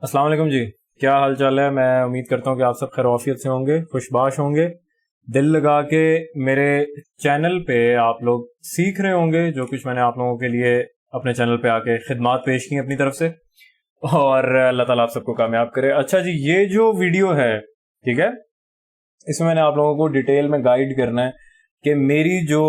السلام علیکم جی، کیا حال چال ہے؟ میں امید کرتا ہوں کہ آپ سب خیر وافیت سے ہوں گے، خوشباش ہوں گے۔ دل لگا کے میرے چینل پہ آپ لوگ سیکھ رہے ہوں گے جو کچھ میں نے آپ لوگوں کے لیے اپنے چینل پہ آ کے خدمات پیش کی اپنی طرف سے، اور اللہ تعالیٰ آپ سب کو کامیاب کرے۔ اچھا جی، یہ جو ویڈیو ہے، ٹھیک ہے، اس میں نے آپ لوگوں کو ڈیٹیل میں گائیڈ کرنا ہے کہ میری جو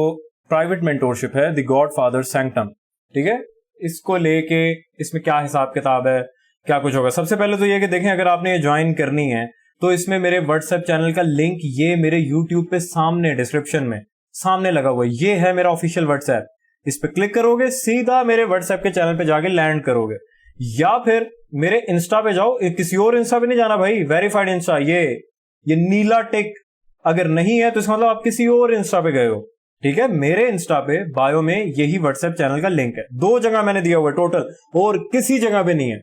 پرائیویٹ مینٹورشپ ہے دی گاڈ فادر سینکٹم، ٹھیک ہے، اس کو لے کے اس میں کیا حساب کتاب ہے، کیا کچھ ہوگا۔ سب سے پہلے تو یہ کہ دیکھیں، اگر آپ نے یہ جوائن کرنی ہے تو اس میں میرے واٹس ایپ چینل کا لنک یہ میرے یوٹیوب پہ سامنے ڈسکرپشن میں سامنے لگا ہوا ہے، یہ ہے میرا آفیشیل واٹس ایپ۔ اس پہ کلک کرو گے سیدھا میرے واٹس ایپ کے چینل پہ جا کے لینڈ کرو گے، یا پھر میرے انسٹا پہ جاؤ، کسی اور انسٹا پہ نہیں جانا بھائی، ویریفائڈ انسٹا، یہ نیلا ٹک اگر نہیں ہے تو اس کا مطلب آپ کسی اور انسٹا پہ گئے ہو، ٹھیک ہے۔ میرے انسٹا پہ بایو میں یہی واٹس ایپ چینل کا لنک ہے، 2 جگہ میں نے دیا ہوا ہے ٹوٹل، اور کسی جگہ پہ نہیں ہے،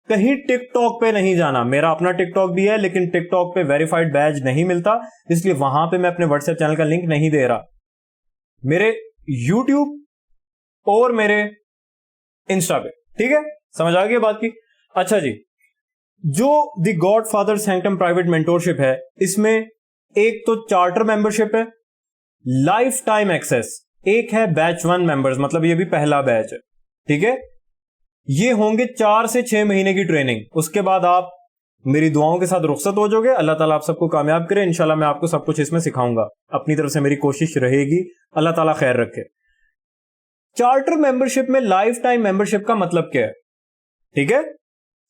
کہیں ٹک ٹاک پہ نہیں جانا۔ میرا اپنا ٹک ٹاک بھی ہے لیکن ٹک ٹاک پہ ویریفائڈ بیج نہیں ملتا، اس لیے وہاں پہ میں اپنے واٹس ایپ چینل کا لنک نہیں دے رہا۔ میرے یوٹیوب اور میرے انسٹا پہ، ٹھیک ہے، سمجھ آ گئی بات کی۔ اچھا جی، جو the God father سینکٹم private mentorship ہے، اس میں ایک تو چارٹر ممبرشپ ہے، لائف ٹائم ایکسس، ایک ہے بیچ 1 ممبرز، مطلب یہ بھی پہلا بیچ ہے، ٹھیک ہے۔ یہ ہوں گے 4 سے 6 مہینے کی ٹریننگ، اس کے بعد آپ میری دعاؤں کے ساتھ رخصت ہو جاؤ گے۔ اللہ تعالیٰ آپ سب کو کامیاب کرے، انشاءاللہ میں آپ کو سب کچھ اس میں سکھاؤں گا، اپنی طرف سے میری کوشش رہے گی، اللہ تعالیٰ خیر رکھے۔ چارٹر ممبرشپ میں لائف ٹائم ممبرشپ کا مطلب کیا ہے، ٹھیک ہے،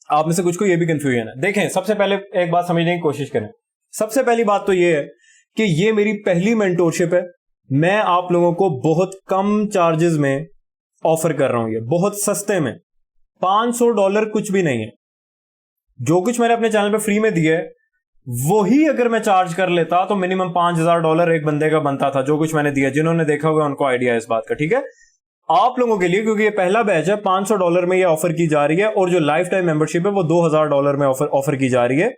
آپ میں سے کچھ کو یہ بھی کنفیوژن ہے۔ دیکھیں، سب سے پہلے ایک بات سمجھنے کی کوشش کریں۔ سب سے پہلی بات تو یہ ہے کہ یہ میری پہلی مینٹورشپ ہے، میں آپ لوگوں کو بہت کم چارجز میں آفر کر رہا ہوں، یہ بہت سستے میں، $500 کچھ بھی نہیں ہے۔ جو کچھ میں نے اپنے چینل پہ فری میں دیا ہے وہی اگر میں چارج کر لیتا تو منیمم $5000 ایک بندے کا بنتا تھا، جو کچھ میں نے دیا۔ جنہوں نے دیکھا ہوگا ان کو آئیڈیا ہے اس بات کا، ٹھیک ہے۔ آپ لوگوں کے لیے کیونکہ یہ پہلا بیچ ہے، $500 میں یہ آفر کی جا رہی ہے، اور جو لائف ٹائم ممبرشپ ہے وہ $2000 میں آفر کی جا رہی ہے۔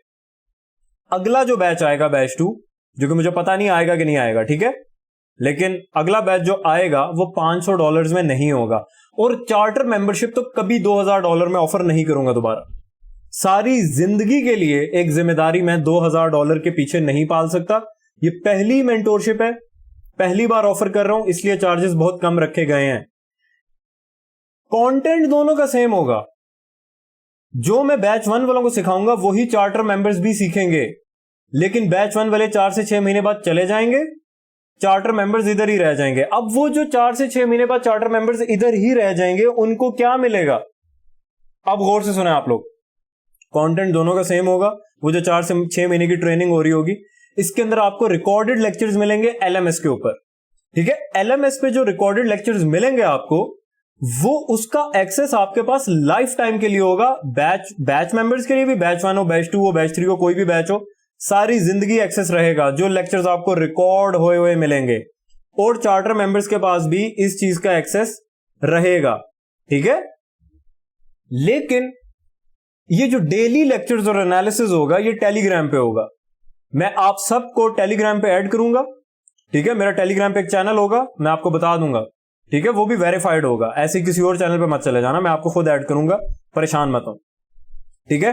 اگلا جو بیچ آئے گا، بیچ 2، جو کہ مجھے پتا نہیں آئے گا کہ نہیں آئے گا، ٹھیک ہے، لیکن اگلا بیچ جو آئے گا وہ $500 میں نہیں ہوگا، اور چارٹر ممبرشپ تو کبھی $2000 میں آفر نہیں کروں گا دوبارہ۔ ساری زندگی کے لیے ایک ذمہ داری میں $2000 کے پیچھے نہیں پال سکتا۔ یہ پہلی مینٹورشپ ہے، پہلی بار آفر کر رہا ہوں، اس لیے چارجز بہت کم رکھے گئے ہیں۔ کانٹینٹ دونوں کا سیم ہوگا، جو میں بیچ 1 والوں کو سکھاؤں گا وہی چارٹر ممبرز بھی سیکھیں گے، لیکن بیچ 1 والے 4 سے 6 مہینے بعد چلے جائیں گے، چارٹر ممبرز ادھر ہی رہ جائیں گے۔ اب وہ جو 4 سے 6 مہینے بعد چارٹر ممبرز ادھر ہی رہ جائیں گے، ان کو کیا ملے گا؟ اب غور سے سنیں آپ لوگ، کانٹینٹ دونوں کا سیم ہوگا، وہ جو 4 سے 6 مہینے کی ٹریننگ ہو رہی ہوگی، اس کے اندر آپ کو ریکارڈڈ لیکچرز ملیں گے LMS کے اوپر، ٹھیک ہے۔ LMS پہ جو ریکارڈڈ لیکچرز ملیں گے آپ کو، وہ اس کا ایکسس آپ کے پاس لائف ٹائم کے لیے ہوگا۔ بیچ ممبرز کے لیے بھی، بیچ 1 ہو، بیچ 2 ہو، بیچ 3 ہو، کوئی بھی بیچ ہو، ساری زندگی ایکسس رہے گا، جو لیکچرز آپ کو ریکارڈ ہوئے ہوئے ملیں گے، اور چارٹر ممبرز کے پاس بھی اس چیز کا ایکسس رہے گا، ٹھیک ہے۔ لیکن یہ جو ڈیلی لیکچرز اور انالیسز ہوگا، یہ ٹیلی گرام پہ ہوگا۔ میں آپ سب کو ٹیلی گرام پہ ایڈ کروں گا، ٹھیک ہے، میرا ٹیلی گرام پہ ایک چینل ہوگا، میں آپ کو بتا دوں گا، ٹھیک ہے، وہ بھی ویریفائڈ ہوگا، ایسے کسی اور چینل پہ مت چلے جانا، میں آپ کو خود ایڈ کروں گا، پریشان مت ہوں، ٹھیک ہے۔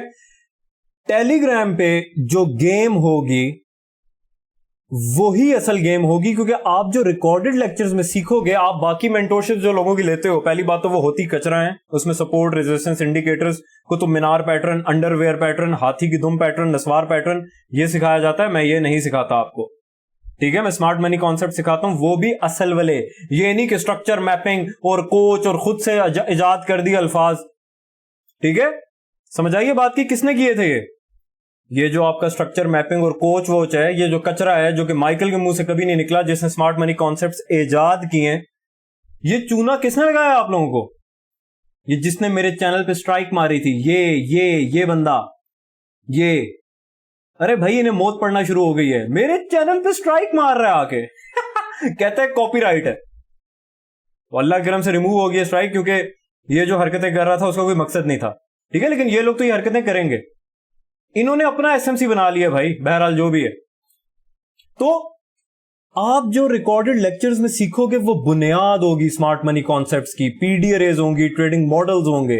ٹیلی گرام پہ جو گیم ہوگی وہی اصل گیم ہوگی، کیونکہ آپ جو ریکارڈڈ لیکچرز میں سیکھو گے، آپ باقی مینٹورشپ جو لوگوں کی لیتے ہو، پہلی بات تو وہ ہوتی کچرا ہیں، اس میں support, resistance indicators, Qutub Minar pattern, underwear pattern, ہاتھی کی دم پیٹرن، نسوار پیٹرن، یہ سکھایا جاتا ہے، میں یہ نہیں سکھاتا آپ کو، ٹھیک ہے۔ میں اسمارٹ منی کانسیپٹ سکھاتا ہوں، وہ بھی اصل والے، یہ نہیں کہ اسٹرکچر میپنگ اور کوچ اور خود سے ایجاد کر دی الفاظ، ٹھیک ہے۔ سمجھ آئیے بات کی، کس نے کیے تھے یہ جو آپ کا اسٹرکچر میپنگ اور کوچ ووچ ہے، یہ جو کچرا ہے جو کہ مائیکل کے منہ سے کبھی نہیں نکلا، جس نے اسمارٹ منی کانسیپٹس ایجاد کیے ہیں، یہ چونا کس نے لگایا آپ لوگوں کو؟ یہ جس نے میرے چینل پہ اسٹرائک ماری تھی، یہ بندہ، یہ، ارے بھائی انہیں موت پڑنا شروع ہو گئی ہے، میرے چینل پہ اسٹرائک مار رہا ہے آ کے کہتا ہے کاپی رائٹ ہے، اللہ کرم سے ریموو ہو گیا اسٹرائک، کیونکہ یہ جو حرکتیں کر رہا تھا اس کا کوئی مقصد نہیں تھا، ٹھیک ہے۔ لیکن یہ لوگ تو یہ حرکتیں کریں گے، انہوں نے اپنا SMC بنا لیا بھائی، بہرحال جو بھی ہے۔ تو آپ جو ریکارڈڈ لیکچرز میں سیکھو گے وہ بنیاد ہوگی اسمارٹ منی کانسیپٹس کی، PD arrays ہوں گی، ٹریڈنگ ماڈلز ہوں گے،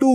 2,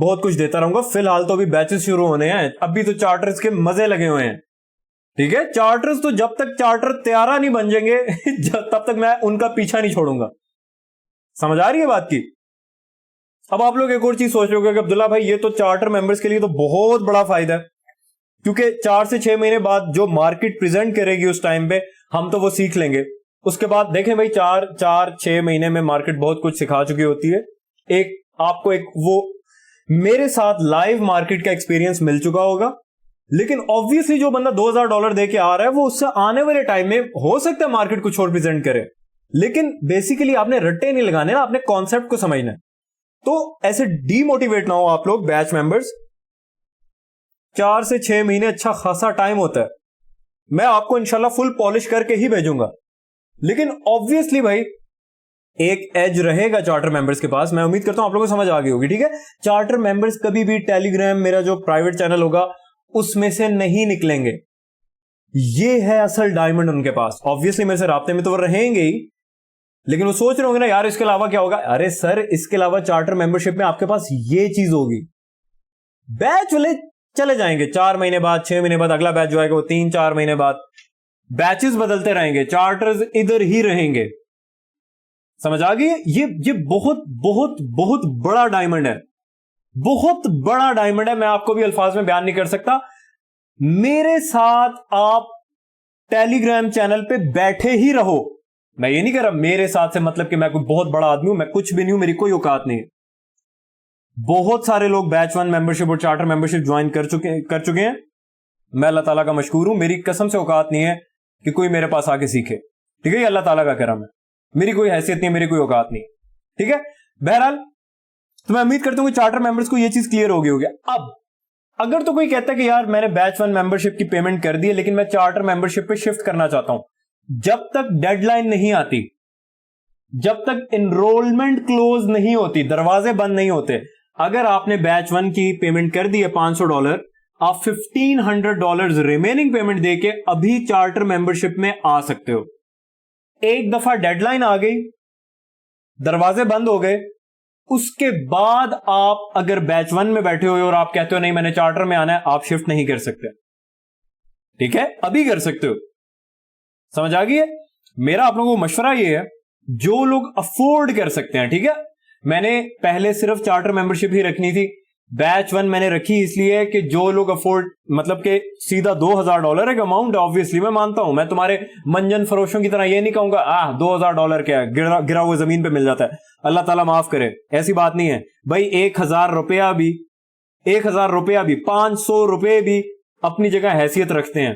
بہت کچھ دیتا رہوں گا. فی الحال تو ابھی بیچز شروع ہونے ہیں, ابھی تو چارٹرز کے مزے لگے ہوئے ہیں. ٹھیک ہے, چارٹرز تو جب تک چارٹر تیارہ نہیں بن جائیں گے تب تک میں ان کا پیچھا نہیں چھوڑوں گا. سمجھ آ رہی ہے بات کی؟ اب آپ لوگ ایک اور چیز سوچ رہے ہو کہ عبداللہ بھائی یہ تو چارٹر ممبرس کے لیے تو بہت بڑا فائدہ ہے, کیونکہ 4 سے 6 مہینے بعد جو مارکیٹ پریزنٹ کرے گی اس ٹائم پہ ہم تو وہ سیکھ لیں گے. اس کے بعد دیکھیں بھائی 4-6 مہینے میں مارکیٹ بہت کچھ سکھا چکی ہوتی ہے. آپ کو وہ میرے ساتھ لائیو مارکیٹ کا ایکسپیرینس مل چکا ہوگا. لیکن آبویسلی جو بندہ $2000 دے کے آ رہا ہے وہ اس سے آنے والے ٹائم میں ہو سکتا ہے مارکیٹ کچھ اور پریزنٹ کرے, لیکن بیسیکلی آپ نے رٹے نہیں لگانے نا, آپ نے کانسیپٹ کو سمجھنا ہے. تو ایسے ڈی موٹیویٹ نہ ہو آپ لوگ بیچ ممبرز. 4 سے 6 مہینے اچھا خاصا ٹائم ہوتا ہے. میں آپ کو انشاءاللہ فل پالش کر کے ہی بھیجوں گا, لیکن آبویسلی بھائی ایک ایج رہے گا چارٹر ممبرز کے پاس. میں امید کرتا ہوں آپ لوگوں کو سمجھ آ گئی ہوگی. ٹھیک ہے, چارٹر ممبرز کبھی بھی ٹیلی گرام میرا جو پرائیویٹ چینل ہوگا اس میں سے نہیں نکلیں گے. یہ ہے اصل ڈائمنڈ ان کے پاس. آبویسلی میرے سے رابطے میں تو وہ رہیں گے ہی, لیکن وہ سوچ رہے ہوں گے نا یار اس کے علاوہ کیا ہوگا. ارے سر, اس کے علاوہ چارٹر ممبرشپ میں آپ کے پاس یہ چیز ہوگی. بیچ والے چلے جائیں گے 4 مہینے بعد, 6 مہینے بعد اگلا بیچ جو آئے گا وہ 3-4 مہینے بعد. بیچز بدلتے رہیں گے, چارٹرز ادھر ہی رہیں گے. سمجھ آ گئی؟ یہ بہت بہت بہت بڑا ڈائمنڈ ہے, بہت بڑا ڈائمنڈ ہے. میں آپ کو بھی الفاظ میں بیان نہیں کر سکتا. میرے ساتھ آپ ٹیلی گرام چینل پہ بیٹھے ہی رہو. میں یہ نہیں کہہ رہا میرے ساتھ سے مطلب کہ میں کوئی بہت بڑا آدمی ہوں, میں کچھ بھی نہیں ہوں, میری کوئی اوقات نہیں ہے. بہت سارے لوگ بیچ 1 ممبرشپ اور چارٹر ممبرشپ جوائن کر چکے ہیں. میں اللہ تعالیٰ کا مشکور ہوں. میری قسم سے اوقات نہیں ہے کہ کوئی میرے پاس آ کے سیکھے. ٹھیک ہے, یہ اللہ تعالیٰ کا کرم ہے. میری کوئی حیثیت نہیں, میری کوئی اوقات نہیں. ٹھیک ہے, بہرحال تو میں امید کرتا ہوں کہ چارٹر ممبرز کو یہ چیز کلیئر ہوگی. اب اگر تو کوئی کہتا ہے کہ یار میں نے بیچ 1 ممبرشپ کی پیمنٹ کر دی ہے لیکن میں چارٹر ممبرشپ پہ شفٹ کرنا چاہتا ہوں, جب تک ڈیڈ لائن نہیں آتی, جب تک انرولمنٹ کلوز نہیں ہوتی, دروازے بند نہیں ہوتے, اگر آپ نے بیچ 1 کی پیمنٹ کر دی ہے $500, آپ $1500 ریمیننگ پیمنٹ دے کے ابھی چارٹر ممبرشپ میں آ سکتے ہو. ایک دفعہ ڈیڈ لائن آ گئی, دروازے بند ہو گئے, اس کے بعد آپ اگر بیچ 1 میں بیٹھے ہوئے اور آپ کہتے ہو نہیں میں نے چارٹر میں آنا ہے, آپ شفٹ نہیں کر سکتے. ٹھیک ہے, ابھی کر سکتے ہو. سمجھ آ گئی ہے؟ میرا آپ لوگوں کو مشورہ یہ ہے, جو لوگ افورڈ کر سکتے ہیں. ٹھیک ہے, میں نے پہلے صرف چارٹر ممبرشپ ہی رکھنی تھی, بیچ 1 میں نے رکھی اس لیے کہ جو لوگ افورڈ, مطلب کہ سیدھا $2000 ایک اماؤنٹ, آبویسلی میں مانتا ہوں. میں تمہارے منجن فروشوں کی طرح یہ نہیں کہوں گا $2000 کیا ہے, گرا ہوا زمین پہ مل جاتا ہے, اللہ تعالیٰ معاف کرے. ایسی بات نہیں ہے بھائی. $1000 بھی, $1000 بھی, $500 بھی اپنی جگہ حیثیت رکھتے ہیں.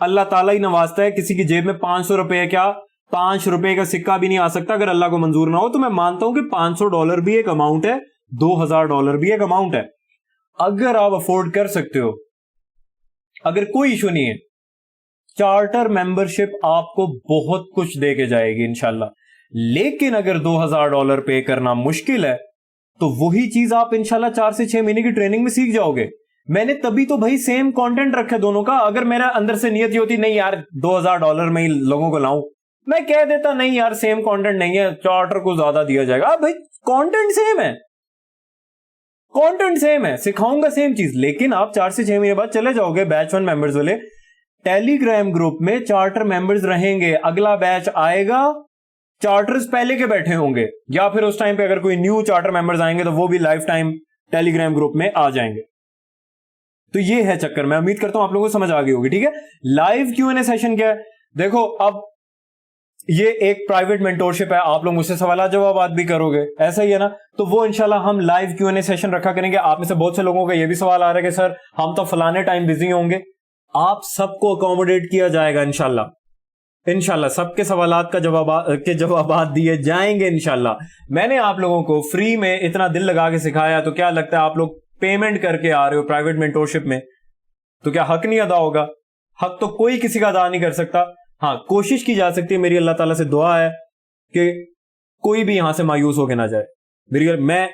اللہ تعالیٰ ہی نوازتا ہے. کسی کی جیب میں $500 کیا, $5 کا سکہ بھی نہیں آ سکتا اگر اللہ کو منظور نہ ہو. تو میں مانتا ہوں کہ $500 بھی ایک اماؤنٹ ہے, $2000 بھی ایک اماؤنٹ ہے. اگر آپ افورڈ کر سکتے ہو, اگر کوئی ایشو نہیں ہے, چارٹر ممبرشپ آپ کو بہت کچھ دے کے جائے گی انشاءاللہ. لیکن اگر $2000 پے کرنا مشکل ہے تو وہی چیز آپ انشاءاللہ 4 سے 6 مہینے کی ٹریننگ میں سیکھ جاؤ گے. میں نے تبھی تو بھائی سیم کانٹینٹ رکھے دونوں کا. اگر میرا اندر سے نیت یہ ہوتی نہیں یار $2000 میں ہی لوگوں کو لاؤں, میں کہہ دیتا نہیں یار سیم کانٹینٹ نہیں ہے, چارٹر کو زیادہ دیا جائے گا. بھائی کانٹینٹ سیم ہے, کانٹینٹ سیم ہے, سکھاؤں گا سیم چیز. لیکن آپ 4 سے 6 مہینے بعد چلے جاؤ گے بیچ 1 ممبرز والے, ٹیلی گرام گروپ میں چارٹر ممبرز رہیں گے. اگلا بیچ آئے گا, چارٹرز پہلے کے بیٹھے ہوں گے, یا پھر اس ٹائم پہ اگر کوئی نیو چارٹر ممبرز آئیں گے تو وہ بھی لائف ٹائم ٹیلی گرام گروپ میں آ جائیں گے. تو یہ ہے چکر. میں امید کرتا ہوں آپ لوگوں کو سمجھ آ گئی ہوگی. ٹھیک ہے, لائیو Q&A سیشن کیا ہے دیکھو. اب یہ ایک پرائیویٹ مینٹورشپ ہے, آپ لوگ مجھ سے سوالات جوابات بھی کرو گے, ایسا ہی ہے نا. تو وہ انشاءاللہ ہم لائیو Q&A سیشن رکھا کریں گے. آپ میں سے بہت سے لوگوں کا یہ بھی سوال آ رہا ہے کہ سر ہم تو فلانے ٹائم بزی ہوں گے. آپ سب کو اکوموڈیٹ کیا جائے گا انشاءاللہ. انشاءاللہ سب کے سوالات کا جوابات دیے جائیں گے انشاءاللہ. میں نے آپ لوگوں کو فری میں اتنا دل لگا کے سکھایا, تو کیا لگتا ہے آپ لوگ پیمنٹ کر کے آ رہے ہو پرائیویٹ مینٹورشپ میں, تو کیا حق نہیں ادا ہوگا؟ حق تو کوئی کسی کا ادا نہیں کر سکتا. ہاں, کوشش کی جا سکتی ہے. میری اللہ تعالیٰ سے دعا ہے کہ کوئی بھی یہاں سے مایوس ہو کے نہ جائے. میں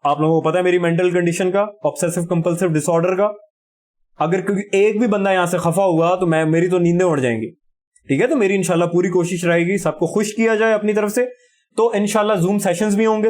آپ لوگوں کو پتا ہے میری مینٹل کنڈیشن کا, آبسیسو کمپلسو ڈس آرڈر کا. اگر ایک بھی بندہ یہاں سے خفا ہوا تو میری تو نیندیں اڑ جائیں گی. ٹھیک ہے, تو میری انشاءاللہ پوری کوشش رہے گی سب کو خوش کیا جائے اپنی طرف سے. تو انشاءاللہ زوم سیشنز بھی ہوں گے,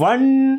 1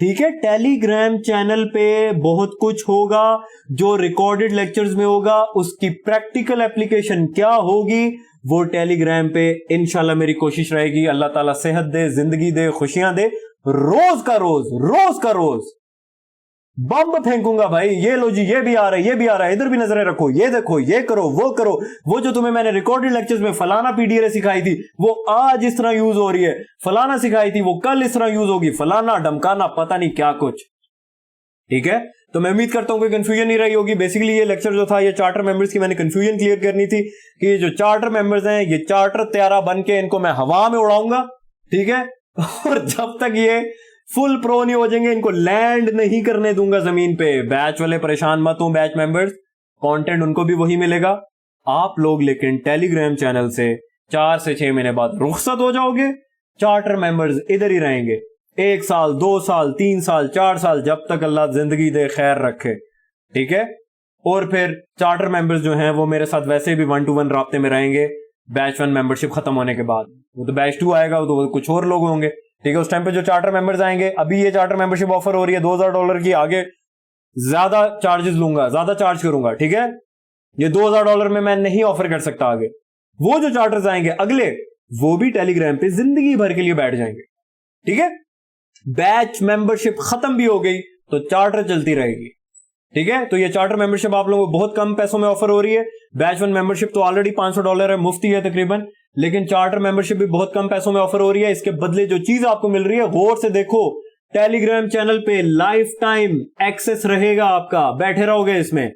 ٹھیک ہے. ٹیلی گرام چینل پہ بہت کچھ ہوگا جو ریکارڈڈ لیکچرز میں ہوگا, اس کی پریکٹیکل اپلیکیشن کیا ہوگی وہ ٹیلی گرام پہ انشاءاللہ میری کوشش رہے گی. اللہ تعالیٰ صحت دے, زندگی دے, خوشیاں دے. روز کا روز بم پھینکوں گا بھائی. یہ لو جی, یہ بھی آ رہا ہے, ادھر بھی نظریں رکھو, یہ دیکھو, یہ کرو, وہ کرو. وہ جو تمہیں میں نے ریکارڈڈ لیکچرز میں فلانا پی ڈی اے سکھائی تھی وہ آج اس طرح یوز ہو رہی ہے, فلانا سکھائی تھی وہ کل اس طرح یوز ہوگی, فلانا ڈمکانا پتہ نہیں کیا کچھ. ٹھیک ہے, تو میں امید کرتا ہوں کہ کنفیوژن نہیں رہی ہوگی. بیسیکلی یہ لیکچر جو تھا یہ چارٹر ممبرز کی میں نے کنفیوژن کلیئر کرنی تھی کہ یہ جو چارٹر ممبرز ہیں یہ چارٹر طیارہ بن کے ان کو میں ہوا میں اڑاؤں گا. ٹھیک ہے, اور جب تک یہ فل پرو نہیں ہو جائیں گے ان کو لینڈ نہیں کرنے دوں گا زمین پہ. بیچ والے پریشان مت ہوں, بیچ ممبرز کانٹینٹ ان کو بھی وہی ملے گا. آپ لوگ لیکن ٹیلی گرام چینل سے 4 سے 6 مہینے بعد رخصت ہو جاؤ گے. چارٹر ممبرز ادھر ہی رہیں گے 1 سال 2 سال 3 سال 4 سال جب تک اللہ زندگی دے, خیر رکھے. ٹھیک ہے, اور پھر چارٹر ممبرز جو ہیں وہ میرے ساتھ ویسے بھی 1 to 1 رابطے میں رہیں گے بیچ 1 ممبرشپ ختم ہونے کے بعد. وہ تو بیچ 2 آئے گا, وہ تو کچھ اور لوگ ہوں گے. ٹھیک ہے, اس ٹائم پہ جو چارٹر ممبرز آئیں گے, ابھی یہ چارٹر ممبرشپ آفر ہو رہی ہے $2000 کی, آگے زیادہ چارجز لوں گا, زیادہ چارج کروں گا. ٹھیک ہے, یہ $2000 میں نہیں آفر کر سکتا آگے. وہ جو چارٹرز آئیں گے اگلے, وہ بھی ٹیلی گرام پہ زندگی بھر کے لیے بیٹھ جائیں گے. ٹھیک ہے, بیچ ممبرشپ ختم بھی ہو گئی تو چارٹر چلتی رہے گی. ٹھیک ہے, تو یہ چارٹر ممبرشپ آپ لوگوں کو بہت کم پیسوں میں آفر ہو رہی ہے. بیچ 1 ممبرشپ تو آلریڈی $500 ہے, مفتی ہے تقریباً, لیکن چارٹر ممبرشپ بھی بہت کم پیسوں میں آفر ہو رہی ہے. اس کے بدلے جو چیز آپ کو مل رہی ہے غور سے دیکھو, ٹیلی گرام چینل پہ لائف ٹائم ایکسس رہے گا آپ کا, بیٹھے رہو گے اس میں,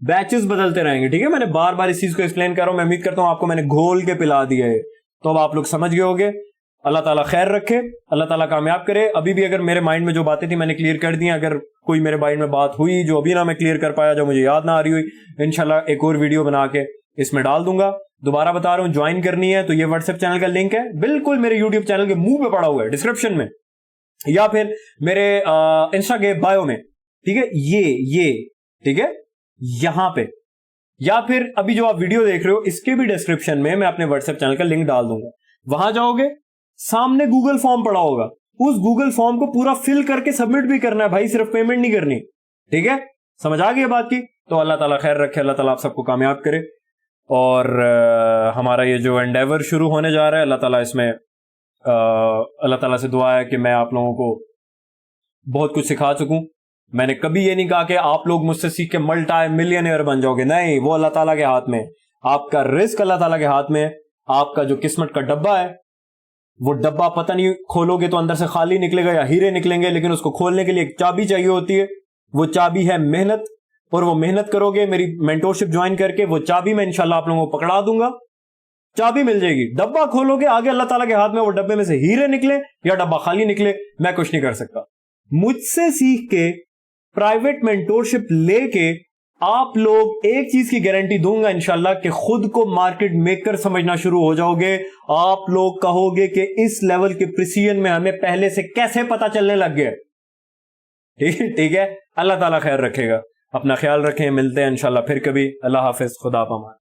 بیچز بدلتے رہیں گے. ٹھیک ہے, میں نے بار بار اس چیز کو ایکسپلین کر رہا ہوں, میں امید کرتا ہوں آپ کو میں نے گھول کے پلا دیا ہے, تو اب آپ لوگ سمجھ گئے ہوگے. اللہ تعالیٰ خیر رکھے, اللہ تعالیٰ کامیاب کرے. ابھی بھی اگر میرے مائنڈ میں جو باتیں تھیں میں نے کلیئر کر دی ہیں, اگر کوئی میرے مائنڈ میں بات ہوئی جو ابھی نہ میں کلیئر کر پایا, جو مجھے یاد نہ آ رہی ہوئی, انشاءاللہ ایک اور ویڈیو بنا کے اس میں ڈال دوں گا. دوبارہ بتا رہا ہوں, جوائن کرنی ہے تو یہ واٹس ایپ چینل کا لنک ہے بالکل میرے یوٹیوب چینل کے منہ پہ پڑا ہوا ہے ڈسکرپشن میں, یا پھر میرے انسٹا کے بایو میں. ٹھیک ہے, یہ ٹھیک ہے یہاں پہ, یا پھر ابھی جو آپ ویڈیو دیکھ رہے ہو اس کے بھی ڈسکرپشن میں اپنے واٹس ایپ چینل کا لنک ڈال دوں گا. وہاں جاؤ گے, سامنے گوگل فارم پڑا ہوگا, اس گوگل فارم کو پورا فل کر کے سبمٹ بھی کرنا ہے بھائی, صرف پیمنٹ نہیں کرنی. ٹھیک ہے, سمجھ آ گئی بات کی. تو اللہ تعالیٰ خیر رکھے, اللہ تعالیٰ آپ سب کو کامیاب کرے. اور ہمارا یہ جو انڈیور شروع ہونے جا رہا ہے, اللہ تعالیٰ اس میں اللہ تعالیٰ سے دعا ہے کہ میں آپ لوگوں کو بہت کچھ سکھا سکوں. میں نے کبھی یہ نہیں کہا کہ آپ لوگ مجھ سے سیکھ کے ملٹی ملینئر بن جاؤ گے, نہیں, وہ اللہ تعالیٰ کے ہاتھ میں. آپ کا رزق اللہ تعالیٰ کے ہاتھ میں. آپ کا جو قسمت کا ڈبہ ہے وہ ڈبہ پتہ نہیں کھولو گے تو اندر سے خالی نکلے گا یا ہیرے نکلیں گے, لیکن اس کو کھولنے کے لیے ایک چابی چاہیے ہوتی ہے. وہ چابی ہے محنت, اور وہ محنت کرو گے میری مینٹورشپ جوائن کر کے, وہ چابی میں انشاءاللہ آپ لوگوں کو پکڑا دوں گا, چابی مل جائے گی. ڈبہ کھولو گے, آگے اللہ تعالیٰ کے ہاتھ میں, وہ ڈبے میں سے ہیرے نکلے یا ڈبہ خالی نکلے, میں کچھ نہیں کر سکتا. مجھ سے سیکھ کے پرائیویٹ مینٹورشپ لے کے آپ لوگ ایک چیز کی گارنٹی دوں گا انشاءاللہ کہ خود کو مارکیٹ میکر سمجھنا شروع ہو جاؤ گے. آپ لوگ کہو گے کہ اس لیول کے پریسیجن میں ہمیں پہلے سے کیسے پتا چلنے لگ گیا. ٹھیک ہے, اللہ تعالیٰ خیر رکھے گا. اپنا خیال رکھیں, ملتے ہیں انشاءاللہ پھر کبھی. اللہ حافظ, خدا پامان.